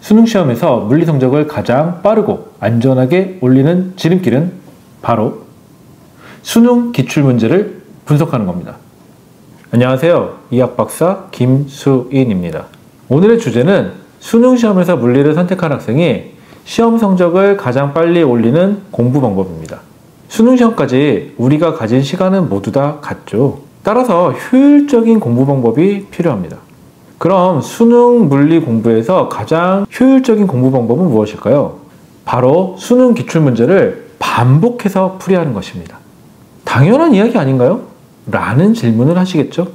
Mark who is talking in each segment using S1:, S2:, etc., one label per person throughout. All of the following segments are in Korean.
S1: 수능시험에서 물리 성적을 가장 빠르고 안전하게 올리는 지름길은 바로 수능 기출문제를 분석하는 겁니다. 안녕하세요. 이학박사 김수인입니다. 오늘의 주제는 수능시험에서 물리를 선택한 학생이 시험 성적을 가장 빨리 올리는 공부 방법입니다. 수능시험까지 우리가 가진 시간은 모두 다 같죠. 따라서 효율적인 공부 방법이 필요합니다. 그럼 수능 물리 공부에서 가장 효율적인 공부 방법은 무엇일까요? 바로 수능 기출문제를 반복해서 풀이하는 것입니다. 당연한 이야기 아닌가요? 라는 질문을 하시겠죠?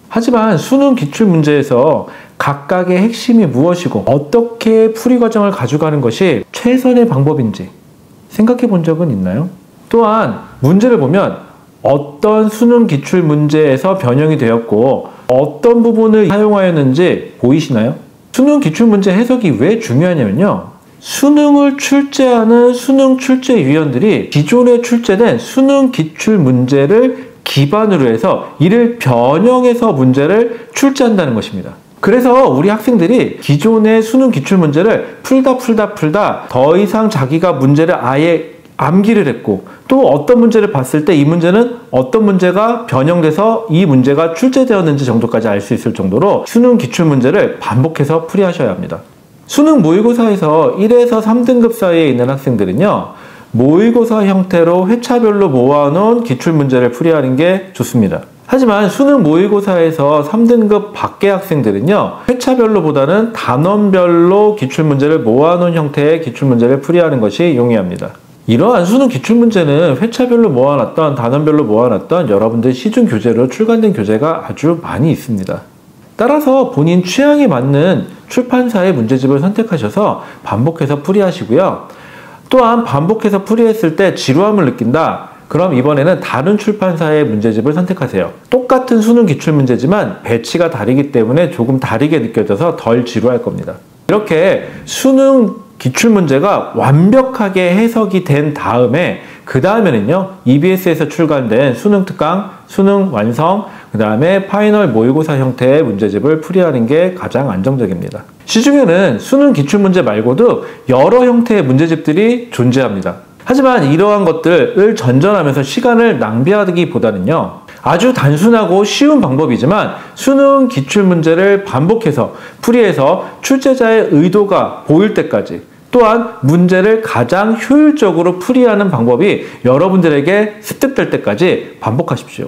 S1: 하지만 수능 기출문제에서 각각의 핵심이 무엇이고 어떻게 풀이 과정을 가져가는 것이 최선의 방법인지 생각해 본 적은 있나요? 또한 문제를 보면 어떤 수능 기출문제에서 변형이 되었고 어떤 부분을 사용하였는지 보이시나요? 수능 기출문제 해석이 왜 중요하냐면요. 수능을 출제하는 수능 출제위원들이 기존에 출제된 수능 기출문제를 기반으로 해서 이를 변형해서 문제를 출제한다는 것입니다. 그래서 우리 학생들이 기존의 수능 기출문제를 풀다 더 이상 자기가 문제를 아예 암기를 했고 또 어떤 문제를 봤을 때 이 문제는 어떤 문제가 변형돼서 이 문제가 출제되었는지 정도까지 알 수 있을 정도로 수능 기출문제를 반복해서 풀이하셔야 합니다. 수능 모의고사에서 1에서 3등급 사이에 있는 학생들은요. 모의고사 형태로 회차별로 모아놓은 기출문제를 풀이하는 게 좋습니다. 하지만 수능 모의고사에서 3등급 밖의 학생들은요. 회차별로 보다는 단원별로 기출문제를 모아놓은 형태의 기출문제를 풀이하는 것이 용이합니다. 이러한 수능 기출문제는 회차별로 모아놨던 단원별로 모아놨던 여러분들 시중 교재로 출간된 교재가 아주 많이 있습니다. 따라서 본인 취향에 맞는 출판사의 문제집을 선택하셔서 반복해서 풀이하시고요. 또한 반복해서 풀이했을 때 지루함을 느낀다. 그럼 이번에는 다른 출판사의 문제집을 선택하세요. 똑같은 수능 기출문제지만 배치가 다르기 때문에 조금 다르게 느껴져서 덜 지루할 겁니다. 이렇게 수능 기출문제가 완벽하게 해석이 된 다음에 그 다음에는요. EBS에서 출간된 수능 특강, 수능 완성, 그 다음에 파이널 모의고사 형태의 문제집을 풀이하는 게 가장 안정적입니다. 시중에는 수능 기출문제 말고도 여러 형태의 문제집들이 존재합니다. 하지만 이러한 것들을 전전하면서 시간을 낭비하기보다는요. 아주 단순하고 쉬운 방법이지만 수능 기출문제를 반복해서 풀이해서 출제자의 의도가 보일 때까지 또한 문제를 가장 효율적으로 풀이하는 방법이 여러분들에게 습득될 때까지 반복하십시오.